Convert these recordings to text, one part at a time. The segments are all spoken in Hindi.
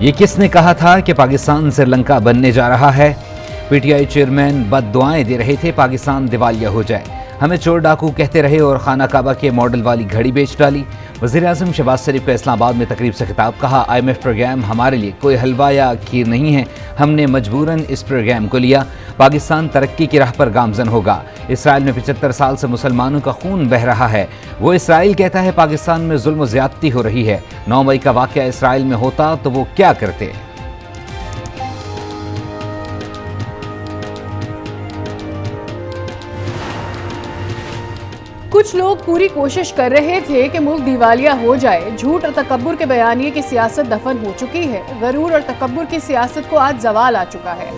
ये किसने कहा था कि पाकिस्तान श्रीलंका बनने जा रहा है? पीटीआई चेयरमैन बद्दुआएं दे रहे थे पाकिस्तान दिवालिया हो जाए। हमें चोर डाकू कहते रहे और खाना काबा के मॉडल वाली घड़ी बेच डाली। वज़ीर-ए-आज़म शहबाज शरीफ का इस्लामाबाद में तकरीब से खिताब। कहा, IMF प्रोग्राम हमारे लिए कोई हलवा या खीर नहीं है, हमने मजबूरन इस प्रोग्राम को लिया। पाकिस्तान तरक्की की राह पर गामजन होगा। इसराइल में 75 साल से मुसलमानों का खून बह रहा है। वो इसराइल कहता है पाकिस्तान में जुल्म व ज़्यादती हो रही है। 9 मई का वाक़या इसराइल में होता तो वो क्या करते? कुछ लोग पूरी कोशिश कर रहे थे कि मुल्क दिवालिया हो जाए। झूठ और तकब्बुर के बयानिए की सियासत दफन हो चुकी है। गरूर और तकब्बुर की सियासत को आज जवाल आ चुका है।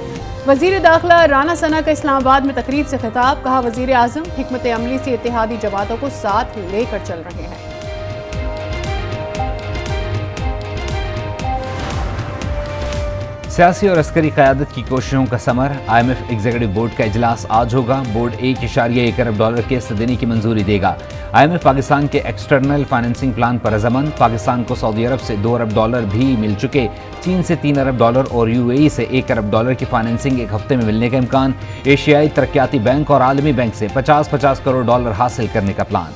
वजीर दाखिला राना सना का इस्लामाबाद में तकरीब से खिताब। कहा, वजीर आजम हिकमत अमली से इत्तेहादी जमातों को साथ लेकर चल रहे हैं। सियासी और अस्करी क़यादत की कोशिशों का समर। IMF एग्जीक्यूटिव बोर्ड का इजलास आज होगा। बोर्ड $1.1 अरब किस्त देने की मंजूरी देगा। IMF पाकिस्तान के एक्सटर्नल फाइनेंसिंग प्लान पर रजामंद। पाकिस्तान को सऊदी अरब से $2 अरब भी मिल चुके। चीन से $3 अरब और UAE से $1 अरब की फाइनेंसिंग एक हफ्ते में मिलने का इम्कान। एशियाई तरक्याती बैंक और आलमी बैंक से $50 करोड़ हासिल करने का प्लान।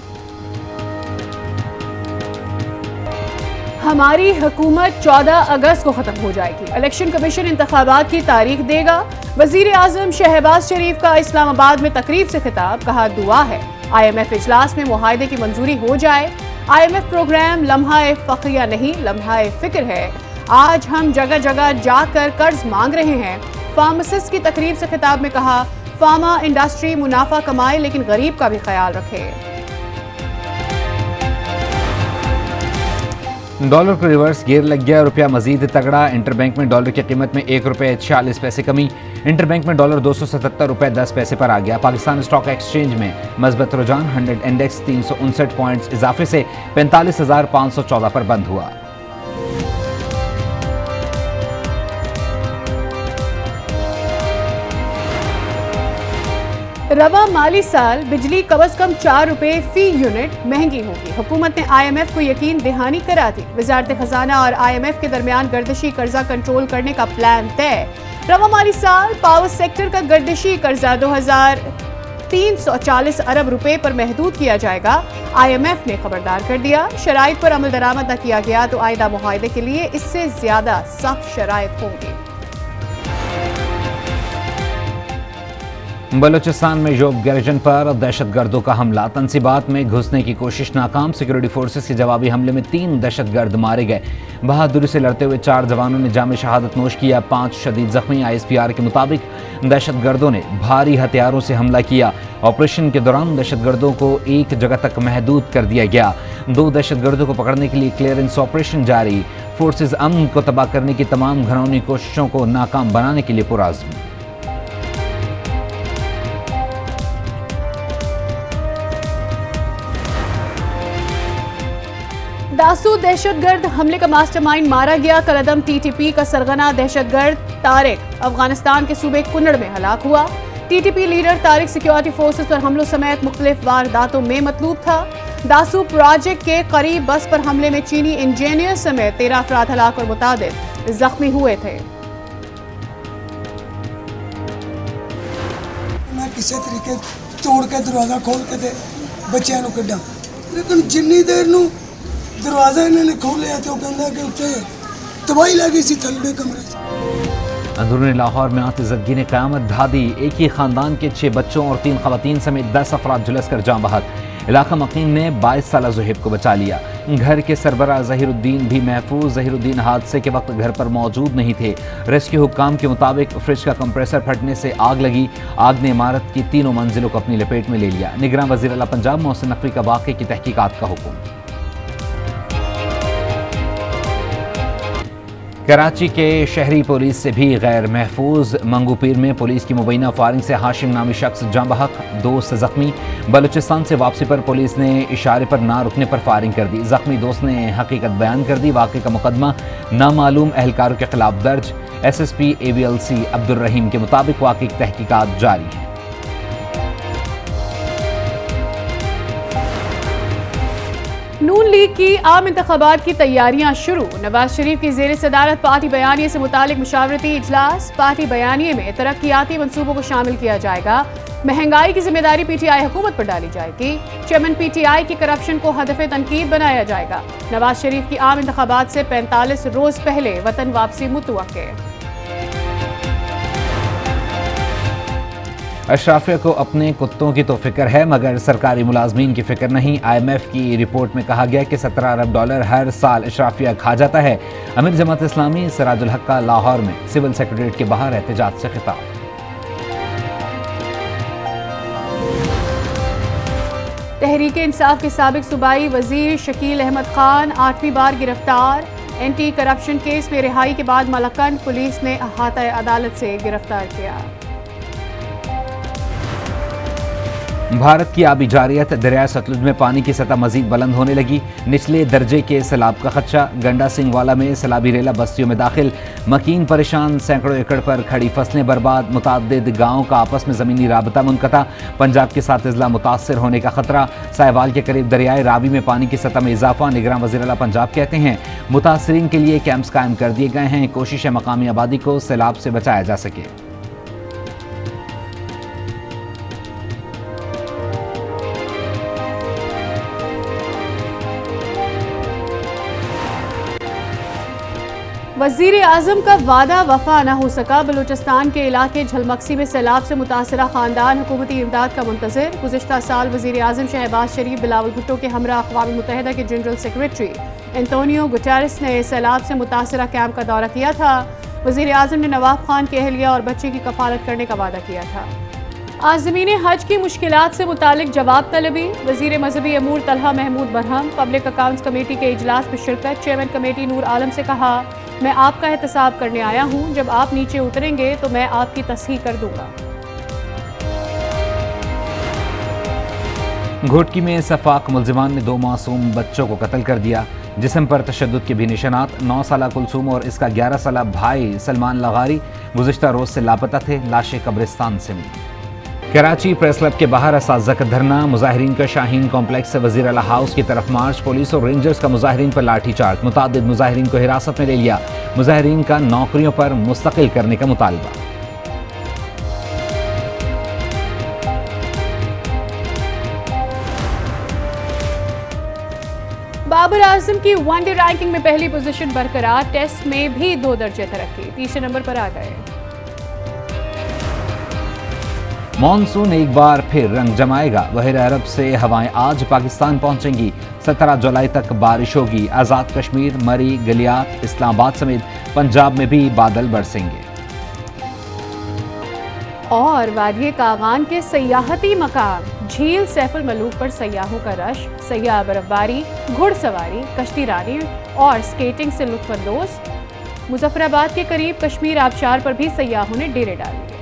हमारी हुकूमत 14 अगस्त को खत्म हो जाएगी। इलेक्शन कमीशन इंतखाबात की तारीख देगा। वजीर आजम शहबाज शरीफ का इस्लामाबाद में तकरीब से खिताब। कहा, दुआ है IMF इजलास में मुआहदे की मंजूरी हो जाए। IMF प्रोग्राम लम्हा-ए फख्रिया नहीं, लम्हा-ए फिक्र है। आज हम जगह जगह जाकर कर्ज मांग रहे हैं। फार्मासिस्ट की तकरीब से खिताब में कहा, फार्मा इंडस्ट्री मुनाफा कमाए लेकिन गरीब का भी ख्याल रखे। डॉलर को रिवर्स गियर लग गया। रुपया मजीद तगड़ा। इंटरबैंक में डॉलर की कीमत में ₹1.46 कमी। इंटरबैंक में डॉलर $277.10 पर आ गया। पाकिस्तान स्टॉक एक्सचेंज में मजबूत रुझान। 100 इंडेक्स 359 पॉइंट्स इजाफे से 45,514 पर बंद हुआ। रवा माली साल बिजली कम से कम ₹4 फी यूनिट महंगी होगी। हुकूमत ने IMF को यकीन दहानी करा दी। वजारत खजाना और IMF के दरमियान गर्दिशी कर्जा कंट्रोल करने का प्लान तय। रवा माली साल पावर सेक्टर का गर्दिशी कर्जा $2,340 अरब पर महदूद किया जाएगा। IMF ने खबरदार कर दिया, शराइत पर अमल दरामद न किया गया तो आइंदा मुआहदे के लिए इससे ज्यादा सख्त शराइत होंगी। बलूचिस्तान में योब गैरजन पर दहशतगर्दों का हमला। तंसीबात में घुसने की कोशिश नाकाम। सिक्योरिटी फोर्सेस के जवाबी हमले में 3 दहशतगर्द मारे गए। बहादुरी से लड़ते हुए 4 जवानों ने जाम शहादत नोश किया। 5 शदीद जख्मी। ISPR के मुताबिक दहशतगर्दों ने भारी हथियारों से हमला किया। ऑपरेशन के दौरान दहशतगर्दों को एक जगह तक महदूद कर दिया गया। 2 दहशतगर्दों को पकड़ने के लिए क्लियरेंस ऑपरेशन जारी। फोर्सेस अमन को तबाह करने की तमाम घिनौनी कोशिशों को नाकाम बनाने के लिए पुरअज़्म। दासू दहशतगर्द हमले का मास्टरमाइंड मारा गया। कलअदम TTP का सरगना दहशतगर्द तारिक अफगानिस्तान के सूबे कुन्नड़ में हलाक हुआ। TTP leader Tariq security forces पर हमलों समेत मुख्तलिफ वारदातों में मतलूब था। दासू प्रोजेक्ट के करीब बस पर हमले में चीनी इंजीनियर समेत 13 अफराद हलाक और मुतादिद जख्मी हुए थे। मैं किसी तरीके तोड़ के दरवाजा खोल के दे बच्चों को कढ़ा, लेकिन जिन्नी देर नूं दरवाजा इन्होंने खोलिया तो कहता कि उत्ते तबाही लगी सी थल्ले कमरे। अंदरूनी लाहौर में आतिशज़दगी ने क़यामत ढा दी। एक ही खानदान के 6 बच्चों और 3 ख़वातीन समेत 10 अफराद झुलस कर जाँ बहक। इलाका मकीन ने 22 साला ज़ुहैब को बचा लिया। घर के सरबराह ज़हीरुद्दीन भी महफूज। ज़हीरुद्दीन हादसे के वक्त घर पर मौजूद नहीं थे। रेस्क्यू हुक्काम के मुताबिक फ्रिज का कंप्रेसर फटने से आग लगी। आग ने इमारत की 3 मंजिलों को अपनी लपेट में ले लिया। निगरान वज़ीर आला पंजाब मोहसिन नकवी का वाक़े की तहकीकात का हुक्म। कराची के शहरी पुलिस से भी गैर महफूज। मंगूपीर में पुलिस की मुबैना फायरिंग से हाशिम नामी शख्स जाँ बहक, 2 जख्मी। बलूचिस्तान से वापसी पर पुलिस ने इशारे पर ना रुकने पर फायरिंग कर दी। जख्मी दोस्त ने हकीकत बयान कर दी। वाक़े का मुकदमा नामालूम एहलकारों के खिलाफ दर्ज। SSP AVLC अब्दुल रहीम के मुताबिक वाक़े की तहकीकात जारी है। नून लीग की आम इंतखाबात की तैयारियां शुरू। नवाज शरीफ की जेर सदारत पार्टी बयानिए से मुतालिक मुशावरती इजलास। पार्टी बयानिए में तरक्याती मंसूबों को शामिल किया जाएगा। महंगाई की जिम्मेदारी पीटीआई हुकूमत पर डाली जाएगी। चेयरमैन पीटीआई की करप्शन को हदफ तनकीद बनाया जाएगा। नवाज शरीफ की आम इंतखाबात से 45 रोज पहले वतन वापसी मुतवक्के। अशराफिया को अपने कुत्तों की तो फिक्र है मगर सरकारी मुलाजमीन की फिक्र नहीं। IMF की रिपोर्ट में कहा गया कि 17 अरब डॉलर हर साल अशराफिया खा जाता है। अमीर जमात इस्लामी सिराजुल हक का लाहौर में सिविल सेक्रेटरीट के बाहर एहतजाज से खिताब। तहरीक इंसाफ के साबिक सूबाई वजीर शकील अहमद खान 8वीं बार गिरफ्तार। एंटी करप्शन केस में रिहाई के बाद मलकंड पुलिस ने अहाता अदालत से गिरफ्तार किया। भारत की आबी जारियत, दरिया सतलुज में पानी की सतह मजीद बुलंद होने लगी। निचले दर्जे के सैलाब का खदशा। गंडा सिंह वाला में सैलाबी रेला बस्तियों में दाखिल। मकीन परेशान, सैकड़ों एकड़ पर खड़ी फसलें बर्बाद। मुताद्दिद गाँव का आपस में ज़मीनी राबता मुनक़ता। पंजाब के साथ अजला मुतासर होने का खतरा। साहिवाल के करीब दरियाए रावी में पानी की सतह में इजाफा। निगरान वज़ीर आला पंजाब कहते हैं मुतासरीन के लिए कैंप्स कायम कर दिए गए हैं। कोशिश है मकामी आबादी को सैलाब से बचाया जा सके। वजीर आजम का वादा वफा न हो सका। बलूचिस्तान के इलाके झलमक्सी में सैलाब से मुतासरा खानदान हुकूमती इमदाद का मुंतज़िर। गुज़िश्ता साल वजीर आजम शहबाज शरीफ बिलावल भुट्टो के हमरा अक़वाम मुत्तहिदा के जनरल सेक्रेटरी एंटोनियो गुटेरेस ने सैलाब से मुतासरा कैंप का दौरा किया था। वजीर आजम ने नवाब खान के अहलिया और बच्चे की कफालत करने का वादा किया था। आज़मीन हज की मुश्किलात से मुतालिक जवाब तलबी। वज़ीर मजहबी अमूर Talha Mahmood Barham public accounts committee के इजलास में शिरकत। चेयरमैन कमेटी नूर आलम से कहा मैं आपका एहतसाब करने आया हूँ, जब आप नीचे उतरेंगे तो मैं आपकी तस्हीह कर दूंगा। घोटकी में सफाक मुल्जिमान ने 2 मासूम बच्चों को कत्ल कर दिया। जिस्म पर तशद्दुद के भी निशानात। 9 साला कुलसूम और इसका 11 साला भाई सलमान लगारी गुज़िश्ता रोज से लापता थे। लाशें कब्रिस्तान से मिली। कराची प्रेस क्लब के बाहर असातिज़ा का धरना। मुजाहिरीन का शाहीन कॉम्प्लेक्स से वज़ीर आला हाउस की तरफ मार्च। पुलिस और रेंजर्स का मुजाहिरीन पर लाठीचार्ज। मुतादिद मुजाहिरीन को हिरासत में ले लिया। मुजाहिरीन का नौकरियों पर मुस्तकिल करने का मुतालबा। बाबर आजम की वनडे रैंकिंग में पहली पोजीशन बरकरार। टेस्ट में भी 2 दर्जे तरक्की, तीसरे नंबर पर आ गए। मॉनसून एक बार फिर रंग जमाएगा। बहर अरब से हवाएं आज पाकिस्तान पहुंचेंगी। 17 जुलाई तक बारिश होगी। आज़ाद कश्मीर, मरी, गलियात, इस्लामाबाद समेत पंजाब में भी बादल बरसेंगे। और वादिये कागान के सयाहती मकाम झील सैफुल मलूक पर सयाहों का रश। सयाह बर्फबारी, घुड़सवारी, कश्ती रानी और स्केटिंग से लुत्फानंदोज। मुजफ्फराबाद के करीब कश्मीर आबशार पर भी सयाहों ने डेरे डाले।